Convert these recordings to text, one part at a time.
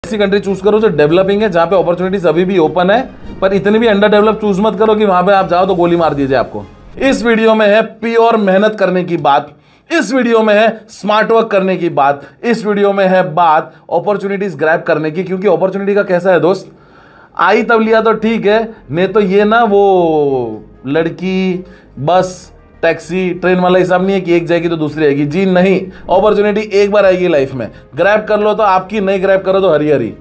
ऐसी country choose करो जो डेवलपिंग है, जहां पे अपॉर्चुनिटीज अभी भी ओपन है, पर इतनी भी अंडर डेवलप चूज मत करो कि वहां पे आप जाओ तो गोली मार दीजिए आपको। इस वीडियो में है प्योर मेहनत करने की बात, इस वीडियो में है स्मार्ट वर्क करने की बात, इस वीडियो में है बात अपॉर्चुनिटीज ग्रैब करने की। क्योंकि अपॉर्चुनिटी का कैसा है दोस्त, आई तब लिया तो ठीक है, नहीं तो ये ना वो लड़की बस टैक्सी ट्रेन वाला हिसाब नहीं है कि एक जाएगी तो दूसरी आएगी। जी नहीं, अपॉर्चुनिटी एक बार आएगी लाइफ में, ग्रैब कर लो तो आपकी, नहीं ग्रैब करो तो हरी हरी।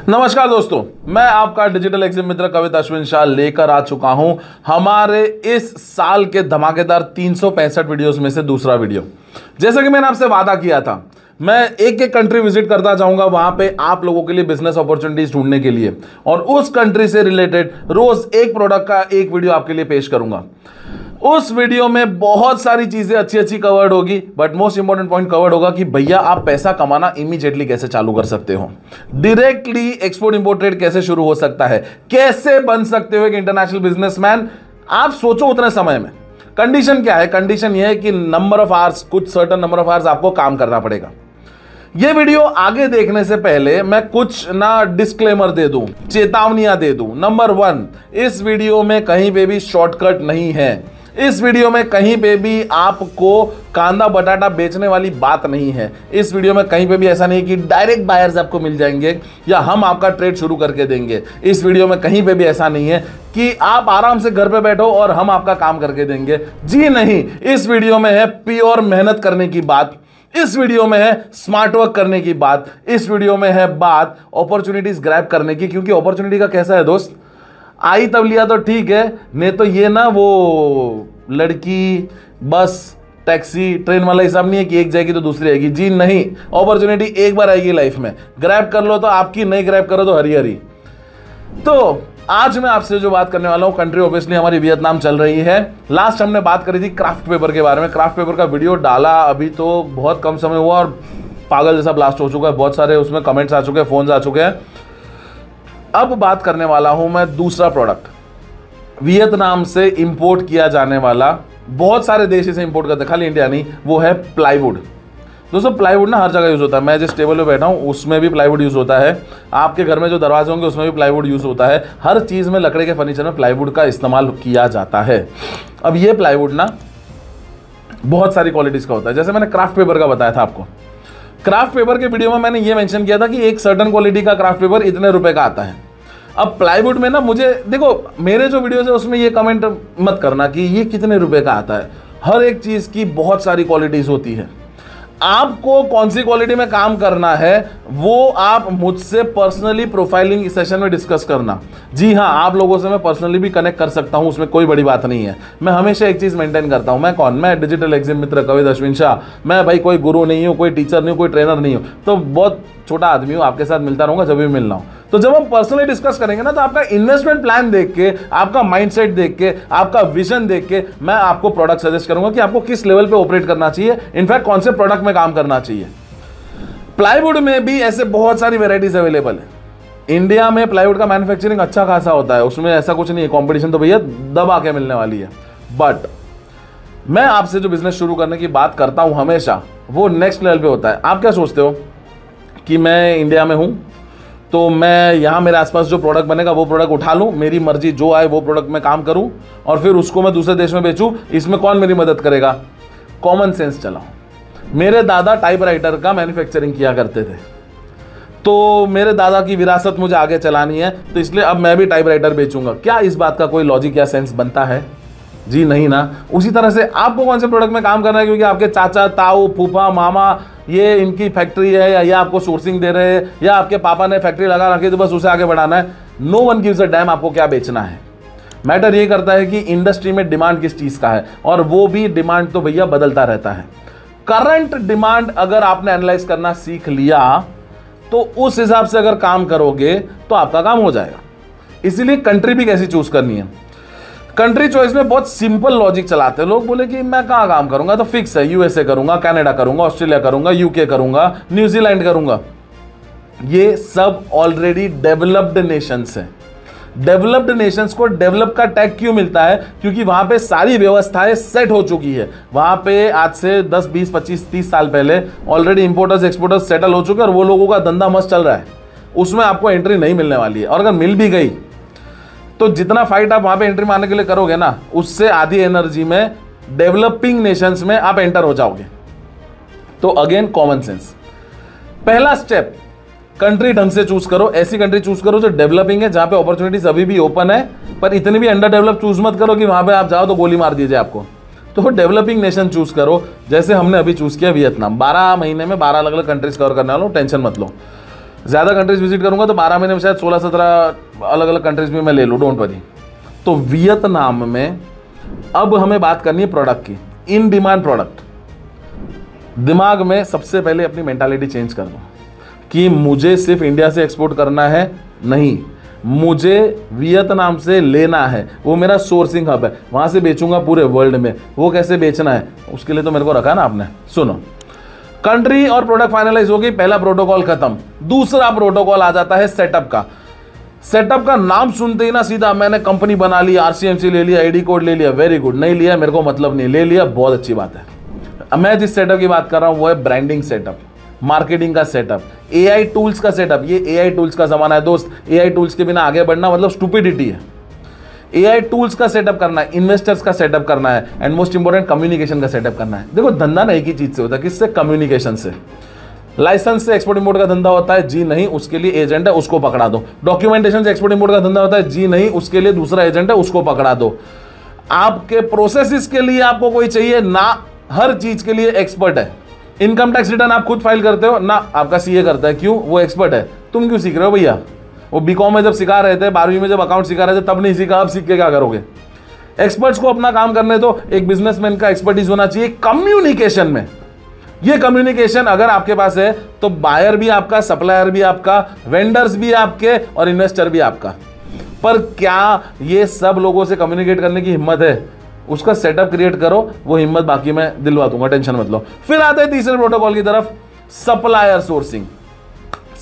नमस्कार दोस्तों, मैं आपका डिजिटल एग्जिम मित्र कविता अश्विन शाह लेकर आ चुका हूं हमारे इस साल के धमाकेदार 365 वीडियोस में से दूसरा वीडियो। जैसा कि मैंने आपसे वादा किया था, मैं एक एक कंट्री विजिट करता जाऊंगा वहां पे आप लोगों के लिए बिजनेस अपॉर्चुनिटीज ढूंढने के लिए, और उस कंट्री से रिलेटेड रोज एक प्रोडक्ट का एक वीडियो आपके लिए पेश करूंगा। उस वीडियो में बहुत सारी चीजें अच्छी कवर्ड होगी, but most important point covered होगा कि भैया आप पैसा कमाना इमीडिएटली कैसे चालू कर सकते हो, डायरेक्टली एक्सपोर्ट इंपोर्ट ट्रेड कैसे शुरू हो सकता है, कैसे बन सकते हो एक इंटरनेशनल बिजनेसमैन। आप सोचो उतने समय में। कंडीशन क्या है? कंडीशन यह है कि नंबर ऑफ आवर्स, कुछ सर्टेन नंबर ऑफ आवर्स आपको काम करना पड़ेगा। ये वीडियो आगे देखने से पहले मैं कुछ ना डिस्क्लेमर दे दूं, चेतावनियां दे दूं। नंबर 1, इस वीडियो में कहीं पे भी शॉर्टकट नहीं है। इस वीडियो में कहीं पे भी आपको कांदा बटाटा बेचने वाली बात नहीं है। इस वीडियो में कहीं पे भी ऐसा नहीं है कि डायरेक्ट बायर्स आपको मिल जाएंगे या हम आपका ट्रेड शुरू करके देंगे। इस वीडियो में कहीं पे भी ऐसा नहीं है कि आप आराम से घर पे बैठो और हम आपका काम करके देंगे। जी नहीं, इस वीडियो में है प्योर मेहनत करने की बात, इस वीडियो में है स्मार्ट वर्क करने की बात, इस वीडियो में है बात अपॉर्चुनिटीज ग्रैब करने की। क्योंकि अपॉर्चुनिटी का कैसा है दोस्त, आई तब लिया तो ठीक है, नहीं तो ये ना वो लड़की बस टैक्सी ट्रेन वाला हिसाब नहीं है कि एक जाएगी तो दूसरी आएगी। जी नहीं, अपॉर्चुनिटी एक बार आएगी लाइफ में, ग्रैब कर लो तो आपकी, नहीं ग्रैब करो तो हरी हरी। तो आज मैं आपसे जो बात करने वाला हूं, कंट्री ऑब्वियसली हमारी वियतनाम चल रही है। लास्ट हमने बात करी थी क्राफ्ट पेपर के बारे में। क्राफ्ट पेपर का वीडियो डाला अभी तो बहुत कम समय हुआ और पागल जैसा ब्लास्ट हो चुका है, बहुत सारे उसमें कमेंट्स आ चुके हैं, फोन्स आ चुके हैं। अब बात करने वाला हूं मैं दूसरा प्रोडक्ट, वियतनाम से इंपोर्ट किया जाने वाला, बहुत सारे देश से इंपोर्ट करते हैं, खाली इंडिया नहीं, वो है प्लाईवुड। दोस्तों प्लाईवुड ना हर जगह यूज होता है। मैं जिस टेबल पे बैठा हूं उसमें भी प्लाईवुड यूज होता है, आपके घर में जो दरवाजे होंगे उसमें भी प्लाईवुड यूज होता है। हर चीज में, लकड़े के फर्नीचर में प्लाईवुड का इस्तेमाल किया जाता है। अब ये प्लाईवुड ना बहुत सारी क्वालिटीज का होता है। जैसे मैंने क्राफ्ट पेपर का बताया था आपको, क्राफ्ट पेपर के वीडियो में मैंने ये मेंशन किया था कि एक सर्टेन क्वालिटी का क्राफ्ट पेपर इतने रुपए का आता है। अब प्लाईवुड में ना, मुझे देखो, मेरे जो वीडियोस है उसमें ये कमेंट मत करना कि ये कितने रुपए का आता है। हर एक चीज की बहुत सारी क्वालिटीज होती है। आपको कौन सी क्वालिटी में काम करना है वो आप मुझसे पर्सनली प्रोफाइलिंग सेशन में डिस्कस करना। जी हाँ, आप लोगों से मैं पर्सनली भी कनेक्ट कर सकता हूं, उसमें कोई बड़ी बात नहीं है। मैं हमेशा एक चीज मेंटेन करता हूं, मैं कौन, मैं डिजिटल एग्जिम मित्र कविता अश्विन शाह। मैं भाई कोई गुरु नहीं हूं, कोई टीचर नहीं हूं, कोई ट्रेनर नहीं हूं, तो बहुत छोटा आदमी हूं, आपके साथ मिलता रहूंगा जब भी मिलना हो। तो जब हम पर्सनली डिस्कस करेंगे ना, तो आपका इन्वेस्टमेंट प्लान देख के, आपका माइंडसेट देख के, आपका विजन देख के मैं आपको प्रोडक्ट सजेस्ट करूंगा कि आपको किस लेवल पे ऑपरेट करना चाहिए, इनफैक्ट कौन से प्रोडक्ट में काम करना चाहिए। प्लाईवुड में भी ऐसे बहुत सारी वेराइटीज अवेलेबल है। इंडिया में प्लाईवुड का मैन्युफैक्चरिंग अच्छा खासा होता है, उसमें ऐसा कुछ नहीं है, कंपटीशन तो भैया दबा के मिलने वाली है। बट मैं आपसे जो बिजनेस शुरू करने की बात करता हूं हमेशा, वो नेक्स्ट लेवल पे होता है। आप क्या सोचते हो कि मैं इंडिया में हूं तो मैं यहाँ मेरे आसपास जो प्रोडक्ट बनेगा वो प्रोडक्ट उठा लूँ, मेरी मर्जी जो आए वो प्रोडक्ट में काम करूँ और फिर उसको मैं दूसरे देश में बेचूँ, इसमें कौन मेरी मदद करेगा? कॉमन सेंस चलाओ। मेरे दादा टाइपराइटर का मैन्युफैक्चरिंग किया करते थे, तो मेरे दादा की विरासत मुझे आगे चलानी है, तो इसलिए अब मैं भी टाइपराइटर बेचूंगा। क्या इस बात का कोई लॉजिक या सेंस बनता है? जी नहीं ना। उसी तरह से आपको कौन से प्रोडक्ट में काम करना है क्योंकि आपके चाचा, ताऊ, फूफा, मामा ये इनकी फैक्ट्री है, या ये आपको सोर्सिंग दे रहे हैं, या आपके पापा ने फैक्ट्री लगा रखी है तो बस उसे आगे बढ़ाना है। No one gives a damn आपको क्या बेचना है। मैटर ये करता है कि इंडस्ट्री में डिमांड किस चीज का है, और वो भी डिमांड तो भैया बदलता रहता है। करंट डिमांड अगर आपने एनालाइज करना सीख लिया तो उस हिसाब से अगर काम करोगे तो आपका काम हो जाएगा। इसीलिए कंट्री भी कैसी चूज करनी है। कंट्री चॉइस में बहुत सिंपल लॉजिक चलाते हैं लोग। बोले कि मैं कहाँ काम करूंगा, तो फिक्स है, यूएसए करूंगा, कनाडा करूंगा, ऑस्ट्रेलिया करूंगा, यूके करूंगा, न्यूजीलैंड करूंगा। ये सब ऑलरेडी डेवलप्ड नेशंस हैं। डेवलप्ड नेशंस को डेवलप का टैग क्यों मिलता है? क्योंकि वहां पे सारी व्यवस्थाएं सेट हो चुकी है। वहां पे आज से 10, 20, 25, 30 साल पहले ऑलरेडी इंपोर्टर्स एक्सपोर्टर्स सेटल हो चुके हैं और वो लोगों का धंधा मस्त चल रहा है। उसमें आपको एंट्री नहीं मिलने वाली है। और अगर मिल भी गई तो जितना फाइट आप वहां पे एंट्री मारने के लिए करोगे ना, उससे आधी एनर्जी में डेवलपिंग नेशंस में आप एंटर हो जाओगे। तो अगेन कॉमन सेंस, पहला स्टेप, कंट्री ढंग से चूज करो, ऐसी कंट्री चूज करो जो डेवलपिंग है, जहां पे अपॉर्चुनिटीज अभी भी ओपन है, पर इतनी भी अंडर डेवलप चूज मत करो कि वहां पे आप जाओ तो गोली मार दीजिए आपको। तो डेवलपिंग नेशन चूज करो, जैसे हमने अभी चूज किया वियतनाम। 12 महीने में 12 अलग अलग कंट्रीज कवर करने वाला हूं, टेंशन मत लो। ज्यादा कंट्रीज विजिट करूंगा तो 12 महीने में शायद 16-17 अलग अलग कंट्रीज भी मैं ले लूं, डोंट वरी। तो वियतनाम में अब हमें बात करनी है प्रोडक्ट की, इन डिमांड प्रोडक्ट। दिमाग में सबसे पहले अपनी मेंटालिटी चेंज कर दो कि मुझे सिर्फ इंडिया से एक्सपोर्ट करना है, नहीं, मुझे वियतनाम से लेना है। वो मेरा सोर्सिंग हब है, वहां से बेचूंगा पूरे वर्ल्ड में। वो कैसे बेचना है, उसके लिए तो मेरे को रखा ना आपने। सुनो, कंट्री और प्रोडक्ट फाइनलाइज हो गई, पहला प्रोटोकॉल खत्म। दूसरा प्रोटोकॉल आ जाता है सेटअप का। सेटअप का नाम सुनते ही ना सीधा मैंने कंपनी बना ली, आरसीएमसी ले लिया, आईडी कोड ले लिया, वेरी गुड। नहीं लिया मेरे को मतलब नहीं, ले लिया बहुत अच्छी बात है। मैं जिस सेटअप की बात कर रहा हूं वो है ब्रांडिंग सेटअप, मार्केटिंग का सेटअप, एआई टूल्स का सेटअप। ये एआई टूल्स का जमाना है दोस्त, एआई टूल्स के बिना आगे बढ़ना मतलब स्टूपिडिटी है। एआई टूल्स का सेटअप करना है, इन्वेस्टर्स का सेटअप करना है, एंड मोस्ट इंपोर्टेंट कम्युनिकेशन का सेटअप करना है। देखो धंधा ना एक ही चीज से होता है, किससे? कम्युनिकेशन से। लाइसेंस से एक्सपोर्ट इंपोर्ट का धंधा होता है, जी नहीं, उसके लिए एजेंट है, उसको पकड़ा दो। डॉक्यूमेंटेशन से एक्सपोर्ट इंपोर्ट का धंधा होता है, जी नहीं, उसके लिए दूसरा एजेंट है, उसको पकड़ा दो। आपके प्रोसेसेस के लिए आपको कोई चाहिए ना, हर चीज के लिए एक्सपर्ट है। इनकम टैक्स रिटर्न आप खुद फाइल करते हो ना, आपका सीए करता है, क्यों? वो एक्सपर्ट है। तुम क्यों सीख रहे हो भैया? वो बीकॉम में जब सिखा रहे थे, 12वीं में जब अकाउंट सिखा रहे थे तब नहीं सीखा, अब सीख के क्या करोगे? एक्सपर्ट्स को अपना काम करने दो। एक बिजनेसमैन का एक्सपर्टीज होना चाहिए कम्युनिकेशन में। ये कम्युनिकेशन अगर आपके पास है तो बायर भी आपका, सप्लायर भी आपका, वेंडर्स भी आपके और इन्वेस्टर भी आपका। पर क्या ये सब लोगों से कम्युनिकेट करने की हिम्मत है? उसका सेटअप क्रिएट करो, वो हिम्मत बाकी मैं दिलवा दूंगा, टेंशन मत लो। फिर आते हैं तीसरे प्रोटोकॉल की तरफ, सप्लायर सोर्सिंग।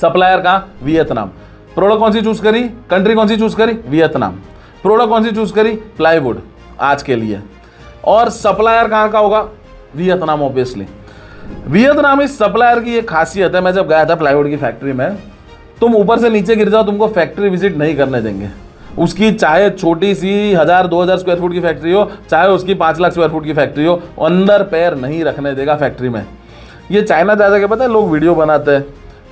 सप्लायर का वियतनाम। प्रोडक्ट कौन सी चूज करी, कंट्री कौन सी चूज करी? वियतनाम। प्रोडक्ट कौन सी चूज करी? प्लाईवुड आज के लिए। और सप्लायर कहां का होगा? Vietnam obviously. वियतनामी सप्लायर की एक खासियत है, मैं जब गया था प्लाईवुड की फैक्ट्री में, तुम ऊपर से नीचे गिर जाओ, तुमको फैक्ट्री विजिट नहीं करने देंगे। उसकी चाहे छोटी सी 1000-2000 स्क्वायर फुट की फैक्ट्री हो, चाहे उसकी 5 लाख स्क्वायर फुट की फैक्ट्री हो, अंदर पैर नहीं रखने देगा फैक्ट्री में। ये चाइना जा के पता है लोग वीडियो बनाते हैं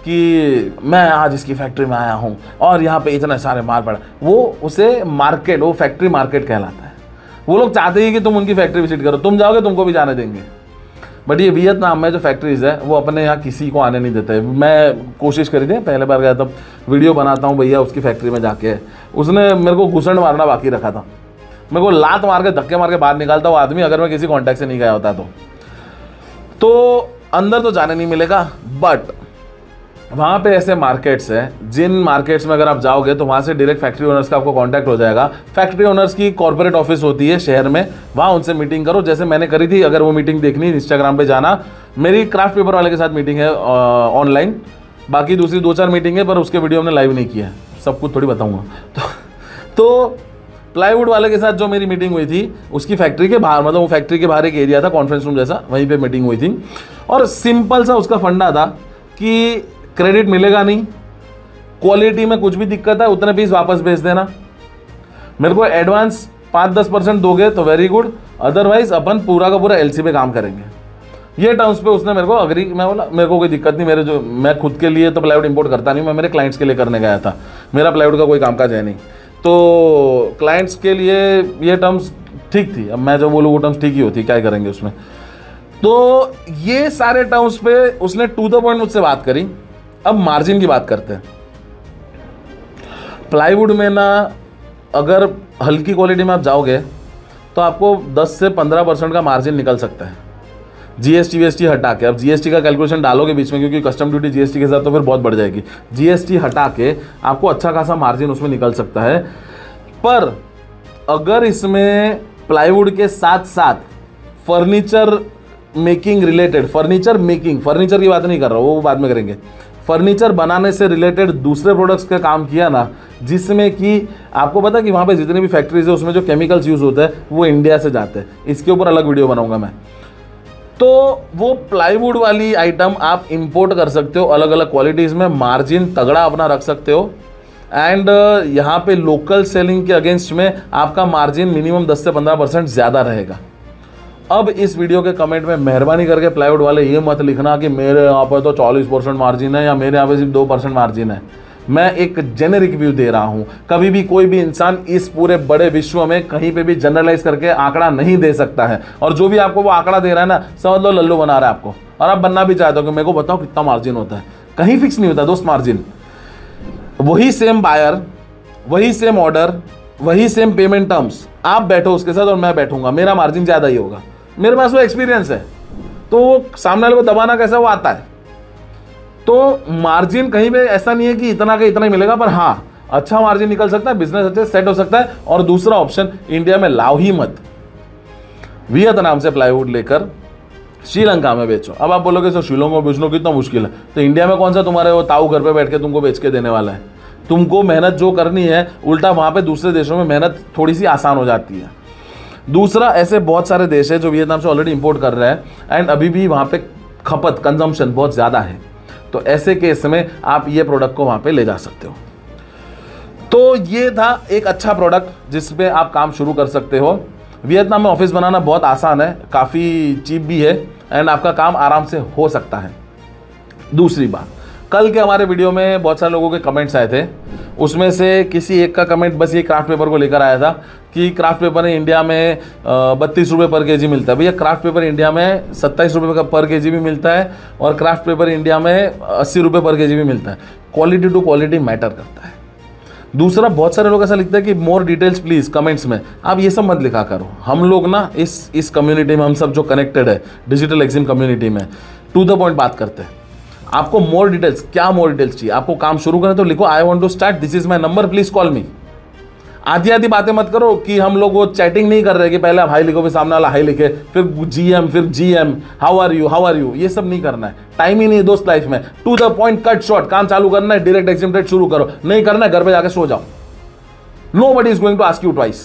कि मैं आज इसकी फैक्ट्री में आया हूँ और यहाँ पे इतने सारे माल पड़ा, वो उसे मार्केट, वो फैक्ट्री मार्केट कहलाता है। वो लोग चाहते हैं कि तुम उनकी फैक्ट्री विजिट करो, तुम जाओगे तुमको भी जाने देंगे। बट ये वियतनाम में जो फैक्ट्रीज है वो अपने यहाँ किसी को आने नहीं देते। मैं कोशिश करी थी, पहले बार गया तब वीडियो बनाता हूँ भैया उसकी फैक्ट्री में जाके, उसने मेरे को घुसड़ मारना बाकी रखा था। मेरे को लात मार के, धक्के मार के बाहर निकालता वो आदमी, अगर मैं किसी कॉन्टैक्ट से नहीं गया होता तो अंदर तो जाने नहीं मिलेगा। बट वहाँ पे ऐसे मार्केट्स हैं जिन मार्केट्स में अगर आप जाओगे तो वहाँ से डायरेक्ट फैक्ट्री ओनर्स का आपको कांटेक्ट हो जाएगा। फैक्ट्री ओनर्स की कॉर्पोरेट ऑफिस होती है शहर में, वहाँ उनसे मीटिंग करो, जैसे मैंने करी थी। अगर वो मीटिंग देखनी है इंस्टाग्राम पे जाना, मेरी क्राफ्ट पेपर वाले के साथ मीटिंग है ऑनलाइन, बाकी दूसरी 2-4 मीटिंग है पर उसके वीडियो हमने लाइव नहीं किया है, सब कुछ थोड़ी बताऊँगा। तो प्लाईवुड वाले के साथ जो मेरी मीटिंग हुई थी उसकी फैक्ट्री के बाहर, मतलब वो फैक्ट्री के बाहर एक एरिया था कॉन्फ्रेंस रूम जैसा, वहीं पे मीटिंग हुई थी। और सिंपल सा उसका फंडा था कि क्रेडिट मिलेगा नहीं, क्वालिटी में कुछ भी दिक्कत है उतने पीस वापस भेज देना, मेरे को एडवांस 5-10% दोगे तो वेरी गुड, अदरवाइज अपन पूरा का पूरा एलसी पे काम करेंगे। ये टर्म्स पे उसने मेरे को अग्री। मैं बोला मेरे को कोई दिक्कत नहीं, मैं खुद के लिए तो प्लाईवुड इंपोर्ट करता नहीं, मैं मेरे क्लाइंट्स के लिए करने गया था, मेरा प्लाईवुड का कोई कामकाज है नहीं, तो क्लाइंट्स के लिए ये टर्म्स ठीक थी। अब मैं जो बोलूँ वो टर्म्स ठीक ही होती, क्या करेंगे उसमें। तो ये सारे टर्म्स पे उसने टू द पॉइंट मुझसे बात करी। अब मार्जिन की बात करते हैं। प्लाईवुड में ना अगर हल्की क्वालिटी में आप जाओगे तो आपको 10 से 15% का मार्जिन निकल सकता है, जीएसटी वीएसटी हटा के। अब जीएसटी का कैलकुलेशन डालोगे बीच में, क्योंकि कस्टम ड्यूटी जीएसटी के साथ तो फिर बहुत बढ़ जाएगी। जीएसटी हटा के आपको अच्छा खासा मार्जिन उसमें निकल सकता है। पर अगर इसमें प्लाईवुड के साथ साथ फर्नीचर मेकिंग रिलेटेड, फर्नीचर की बात नहीं कर रहा हूँ, वो बाद में करेंगे, फर्नीचर बनाने से रिलेटेड दूसरे प्रोडक्ट्स का काम किया ना, जिसमें कि आपको पता है कि वहाँ पे जितनी भी फैक्ट्रीज है उसमें जो केमिकल्स यूज़ होते हैं वो इंडिया से जाते हैं, इसके ऊपर अलग वीडियो बनाऊंगा मैं। तो वो प्लाईवुड वाली आइटम आप इंपोर्ट कर सकते हो अलग अलग क्वालिटीज़ में, मार्जिन तगड़ा अपना रख सकते हो। एंड यहाँ पे लोकल सेलिंग के अगेंस्ट में आपका मार्जिन मिनिमम 10 से 15% ज़्यादा रहेगा। अब इस वीडियो के कमेंट में मेहरबानी करके प्लाईवुड वाले ये मत लिखना कि मेरे यहाँ पर तो 40% मार्जिन है या मेरे यहाँ पे सिर्फ 2% मार्जिन है। मैं एक जेनेरिक व्यू दे रहा हूँ। कभी भी कोई भी इंसान इस पूरे बड़े विश्व में कहीं पे भी जनरलाइज करके आंकड़ा नहीं दे सकता है, और जो भी आपको वो आंकड़ा दे रहा है ना, समझ लो लल्लू बना रहा है आपको। और आप बनना भी चाहते हो कि मेरे को बताओ कितना मार्जिन होता है, कहीं फिक्स नहीं होता दोस्त मार्जिन। वही सेम बायर, वही सेम ऑर्डर, वही सेम पेमेंट टर्म्स, आप बैठो उसके साथ और मैं बैठूंगा, मेरा मार्जिन ज़्यादा ही होगा। मेरे पास वो एक्सपीरियंस है, तो वो सामने वाले को दबाना कैसा वो आता है। तो मार्जिन कहीं पे ऐसा नहीं है कि इतना का इतना ही मिलेगा, पर हाँ अच्छा मार्जिन निकल सकता है, बिजनेस अच्छे सेट हो सकता है। और दूसरा ऑप्शन, इंडिया में लाओ ही मत, वियतनाम से प्लाईवुड लेकर श्रीलंका में बेचो। अब आप बोलोगे सर श्रीलंका में बेचना कितना मुश्किल है, तो इंडिया में कौन सा तुम्हारे वो ताऊ घर पे बैठ के तुमको बेच के देने वाला है। तुमको मेहनत जो करनी है, उल्टा वहाँ पे दूसरे देशों में मेहनत थोड़ी सी आसान हो जाती है। दूसरा, ऐसे बहुत सारे देश है जो वियतनाम से ऑलरेडी इंपोर्ट कर रहे हैं एंड अभी भी वहाँ पे खपत कंजम्पशन बहुत ज़्यादा है, तो ऐसे केस में आप ये प्रोडक्ट को वहाँ पे ले जा सकते हो। तो ये था एक अच्छा प्रोडक्ट जिसपे आप काम शुरू कर सकते हो। वियतनाम में ऑफिस बनाना बहुत आसान है, काफ़ी चीप भी है एंड आपका काम आराम से हो सकता है। दूसरी बात, कल के हमारे वीडियो में बहुत सारे लोगों के कमेंट्स आए थे, उसमें से किसी एक का कमेंट बस ये क्राफ्ट पेपर को लेकर आया था कि क्राफ्ट पेपर इंडिया में 32 रुपये पर केजी मिलता है। भैया क्राफ्ट पेपर इंडिया में 27 रुपये का पर केजी भी मिलता है और क्राफ्ट पेपर इंडिया में 80 रुपये पर केजी भी मिलता है। क्वालिटी टू क्वालिटी मैटर करता है। दूसरा, बहुत सारे लोग ऐसा लिखते हैं कि मोर डिटेल्स प्लीज़ कमेंट्स में। आप ये सब मत लिखा करो। हम लोग ना इस कम्युनिटी में, हम सब जो कनेक्टेड है डिजिटल एक्जिम कम्युनिटी में, टू द पॉइंट बात करते हैं। आपको मोर डिटेल्स, क्या मोर डिटेल्स चाहिए? आपको काम शुरू करें तो लिखो I want to start, this is my number, please call me. आधी आधी बातें मत करो कि हम लोग वो चैटिंग नहीं कर रहे कि पहले आप हाई लिखो फिर सामने वाला हाई लिखे, फिर जीएम, फिर जीएम, हाउ आर यू, ये सब नहीं करना है। टाइम ही नहीं है दोस्त लाइफ में। To the point, cut short, काम चालू करना है, डायरेक्ट एक्जिम ट्रेड शुरू करो। नहीं करना है घर पे जाके सो जाओ। Nobody is going to ask you twice.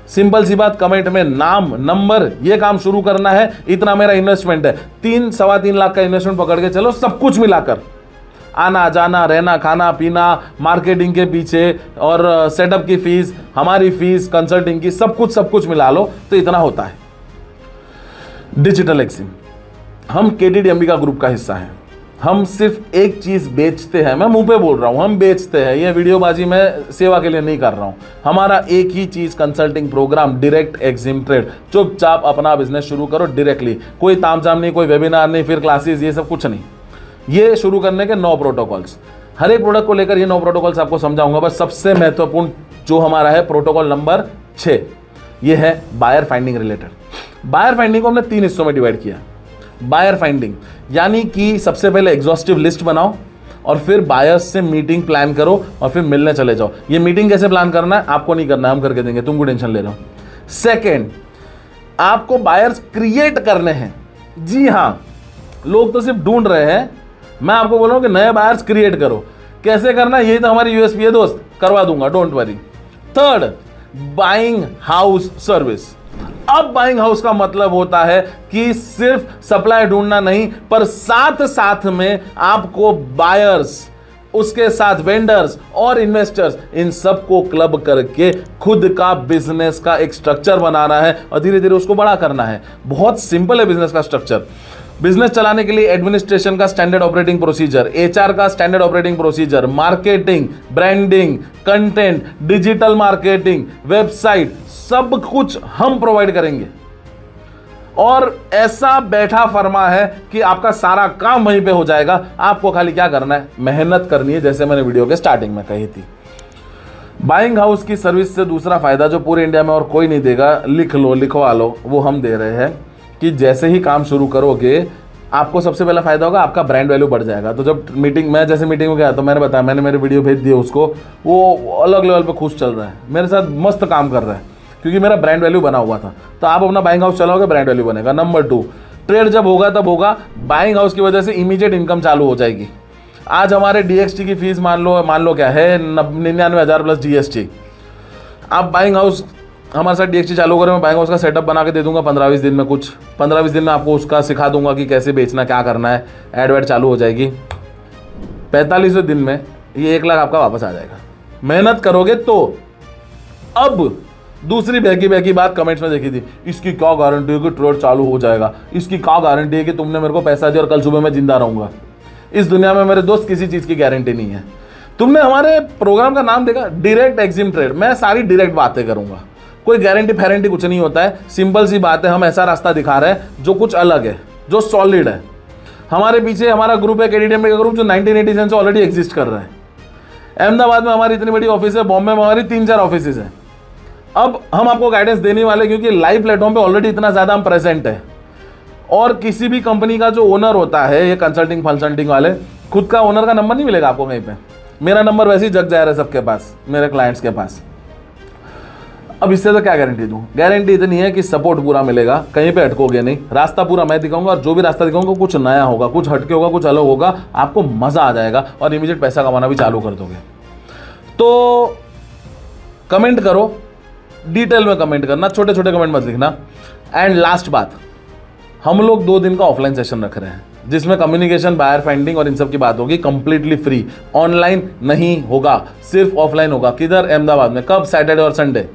Simple सी बात, कमेंट में नाम, नंबर, ये काम शुरू करना है, इतना मेरा इन्वेस्टमेंट है, 3-3.25 लाख का इन्वेस्टमेंट पकड़ के चलो, सब कुछ मिलाकर, आना जाना, रहना, खाना पीना, मार्केटिंग के पीछे और सेटअप की फीस, हमारी फीस, कंसल्टिंग की, सब कुछ मिला लो तो इतना होता है। डिजिटल एक्जिम, हम केटीडी का ग्रुप का हिस्सा है। हम सिर्फ एक चीज बेचते हैं, मैं मुंह पे बोल रहा हूं, हम बेचते हैं। ये वीडियोबाजी में सेवा के लिए नहीं कर रहा हूं। हमारा एक ही चीज, consulting programme, direct Exim trade. चुपचाप अपना बिजनेस शुरू करो डायरेक्टली, कोई तामझाम नहीं, कोई वेबिनार नहीं, फिर क्लासेस, ये सब कुछ नहीं। ये शुरू करने के 9 प्रोटोकॉल्स, हर एक प्रोडक्ट को लेकर ये 9 प्रोटोकॉल्स आपको समझाऊंगा। बस सबसे महत्वपूर्ण जो हमारा है प्रोटोकॉल नंबर 6, ये है buyer finding related. Buyer finding को हमने 3 हिस्सों में डिवाइड किया। बायर फाइंडिंग यानी कि सबसे पहले एग्जॉस्टिव लिस्ट बनाओ और फिर बायर्स से मीटिंग प्लान करो और फिर मिलने चले जाओ। ये मीटिंग कैसे प्लान करना है आपको नहीं करना है, हम करके देंगे, तुमको टेंशन ले रहे हो। सेकेंड, आपको बायर्स क्रिएट करने हैं। जी हाँ, लोग तो सिर्फ ढूंढ रहे हैं, मैं आपको बोल रहा हूं कि नए बायर्स क्रिएट करो। कैसे करना, यही तो हमारी यूएसपी है दोस्त, करवा दूंगा, don't worry. Third, buying house service. अब बाइंग हाउस का मतलब होता है कि सिर्फ सप्लाई ढूंढना नहीं, पर साथ साथ में आपको बायर्स, उसके साथ वेंडर्स और इन्वेस्टर्स, इन सबको क्लब करके खुद का बिजनेस का एक स्ट्रक्चर बनाना है और धीरे धीरे उसको बड़ा करना है। बहुत सिंपल है बिजनेस का स्ट्रक्चर। बिजनेस चलाने के लिए एडमिनिस्ट्रेशन का स्टैंडर्ड ऑपरेटिंग प्रोसीजर, एचआर का standard operating procedure, marketing, branding, content, digital marketing, website, सब कुछ हम प्रोवाइड करेंगे। और ऐसा बैठा फर्मा है कि आपका सारा काम वहीं पे हो जाएगा। आपको खाली क्या करना है, मेहनत करनी है, जैसे मैंने वीडियो के स्टार्टिंग में कही थी। बाइंग हाउस की सर्विस से दूसरा फायदा जो पूरे इंडिया में और कोई नहीं देगा, लिख लो, लिखवा लो, वो हम दे रहे हैं कि जैसे ही काम शुरू करोगे आपको सबसे पहला फायदा होगा, आपका ब्रांड वैल्यू बढ़ जाएगा। तो जब मीटिंग, मैं जैसे मीटिंग में गया तो मैंने बताया, मैंने मेरे वीडियो भेज दिए उसको, वो अलग लेवल पे खुश चल रहा है, मेरे साथ मस्त काम कर रहा है क्योंकि मेरा ब्रांड वैल्यू बना हुआ था। तो आप अपना बाइंग हाउस चलाओगे, ब्रांड वैल्यू बनेगा। नंबर 2, ट्रेड जब होगा तब होगा, बाइंग हाउस की वजह से इमीडिएट इनकम चालू हो जाएगी। आज हमारे डीएक्सटी की फीस मान लो क्या है, 99,000 प्लस जीएसटी। आप बाइंग हाउस हमारे साथ DXT चालू करें, मैं पाएंगा उसका सेटअप बना के दे दूंगा 15-20 दिन में। कुछ 15-20 दिन में आपको उसका सिखा दूंगा कि कैसे बेचना, क्या करना है। एड वेड चालू हो जाएगी। 45वें दिन में ये 1 लाख आपका वापस आ जाएगा, मेहनत करोगे तो। अब दूसरी बहकी बात कमेंट्स में देखी थी, इसकी क्या गारंटी है कि ट्रेड चालू हो जाएगा, इसकी क्या गारंटी है कि तुमने मेरे को पैसा दिया और कल सुबह मैं जिंदा रहूंगा। इस दुनिया में मेरे दोस्त किसी चीज की गारंटी नहीं है। तुमने हमारे प्रोग्राम का नाम देखा, डायरेक्ट एक्जिम ट्रेड। मैं सारी डायरेक्ट बातें करूंगा, कोई गारंटी फेरेंटी कुछ नहीं होता है। सिंपल सी बात है, हम ऐसा रास्ता दिखा रहे हैं जो कुछ अलग है, जो सॉलिड है। हमारे पीछे हमारा ग्रुप है, KDTM का ग्रुप, जो 1987 से ऑलरेडी एग्जिस्ट कर रहा है। अहमदाबाद में हमारी इतनी बड़ी ऑफिस है, बॉम्बे में हमारी 3-4 ऑफिस है। अब हम आपको गाइडेंस देने वाले, क्योंकि लाइव प्लेटफॉर्म पे ऑलरेडी इतना ज़्यादा हम प्रेजेंट है। और किसी भी कंपनी का जो ओनर होता है, ये कंसल्टिंग वाले, खुद का ओनर का नंबर नहीं मिलेगा आपको कहीं पे। मेरा नंबर वैसे ही जग जा रहा है सबके पास, मेरे क्लाइंट्स के पास। अब इससे तो क्या गारंटी दूं? गारंटी इतनी है कि सपोर्ट पूरा मिलेगा, कहीं पे अटकोगे नहीं। रास्ता पूरा मैं दिखाऊंगा, और जो भी रास्ता दिखाऊंगा कुछ नया होगा, कुछ हटके होगा, कुछ अलग होगा। आपको मजा आ जाएगा और इमीडिएट पैसा कमाना भी चालू कर दोगे। तो कमेंट करो, डिटेल में कमेंट करना, छोटे छोटे कमेंट मत लिखना। एंड लास्ट बात, हम लोग 2 दिन का ऑफलाइन सेशन रख रहे हैं, जिसमें कम्युनिकेशन, बायर फाइंडिंग और इन सब की बात होगी। कंप्लीटली फ्री, ऑनलाइन नहीं होगा, सिर्फ ऑफलाइन होगा। किधर? अहमदाबाद में। कब? सैटरडे और संडे।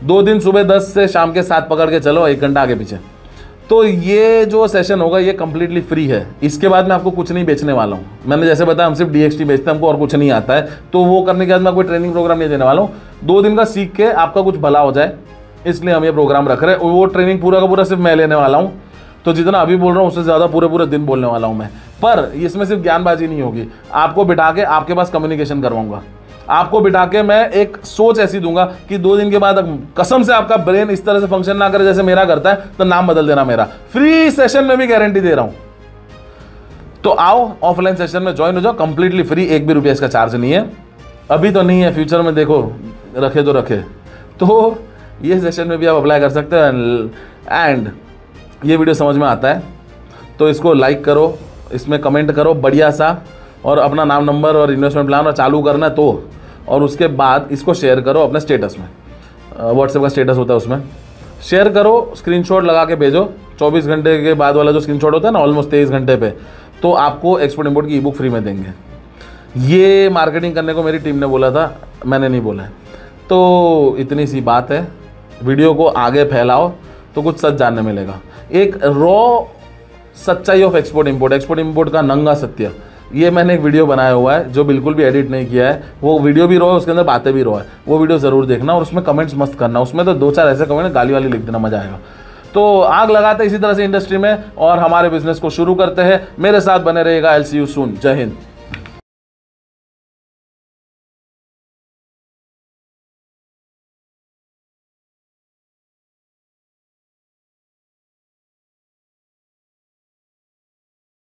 2 दिन सुबह 10 से शाम के 7 पकड़ के चलो, 1 घंटा आगे पीछे। तो ये जो सेशन होगा ये कंप्लीटली फ्री है। इसके बाद मैं आपको कुछ नहीं बेचने वाला हूँ। मैंने जैसे बताया, हम सिर्फ DXT बेचते हैं, हमको और कुछ नहीं आता है। तो वो करने के बाद मैं कोई ट्रेनिंग प्रोग्राम नहीं देने वाला हूँ। 2 दिन का सीख के आपका कुछ भला हो जाए, इसलिए हम ये प्रोग्राम रख रहे हैं। वो ट्रेनिंग पूरा का पूरा सिर्फ मैं लेने वाला हूँ। तो जितना अभी बोल रहा हूँ उससे ज़्यादा पूरे दिन बोलने वाला हूँ मैं। पर इसमें सिर्फ ज्ञानबाजी नहीं होगी, आपको बिठा के आपके पास कम्युनिकेशन करवाऊंगा। आपको बिठा के मैं एक सोच ऐसी दूंगा कि 2 दिन के बाद कसम से आपका ब्रेन इस तरह से फंक्शन ना करे जैसे मेरा करता है, तो नाम बदल देना मेरा। फ्री सेशन में भी गारंटी दे रहा हूं। तो आओ, ऑफलाइन सेशन में ज्वाइन हो जाओ, कंप्लीटली फ्री, 1 भी रुपया इसका चार्ज नहीं है। अभी तो नहीं है, फ्यूचर में देखो रखे तो रखे। तो ये सेशन में भी आप अप्लाई कर सकते हैं। एंड ये वीडियो समझ में आता है तो इसको लाइक करो, इसमें कमेंट करो बढ़िया सा, और अपना नाम, नंबर और इन्वेस्टमेंट प्लान और चालू करना है तो। और उसके बाद इसको शेयर करो अपने स्टेटस में, व्हाट्सएप का स्टेटस होता है उसमें शेयर करो, स्क्रीनशॉट लगा के भेजो। 24 घंटे के बाद वाला जो स्क्रीनशॉट होता है ना, ऑलमोस्ट 23 घंटे पे, तो आपको एक्सपोर्ट इंपोर्ट की ई-बुक फ्री में देंगे। ये मार्केटिंग करने को मेरी टीम ने बोला था, मैंने नहीं बोला है। तो इतनी सी बात है, वीडियो को आगे फैलाओ तो कुछ सच जानने मिलेगा। एक रॉ सच्चाई ऑफ एक्सपोर्ट इंपोर्ट का नंगा सत्य, ये मैंने एक वीडियो बनाया हुआ है जो बिल्कुल भी एडिट नहीं किया है। वो वीडियो भी रॉ है, उसके अंदर बातें भी रॉ है। वो वीडियो ज़रूर देखना और उसमें कमेंट्स मस्त करना। उसमें तो 2-4 ऐसे कमेंट गाली वाली लिख देना, मजा आएगा। तो आग लगाते हैं इसी तरह से इंडस्ट्री में और हमारे बिजनेस को शुरू करते हैं। मेरे साथ बने रहेगा। I'll see you soon। जय हिंद।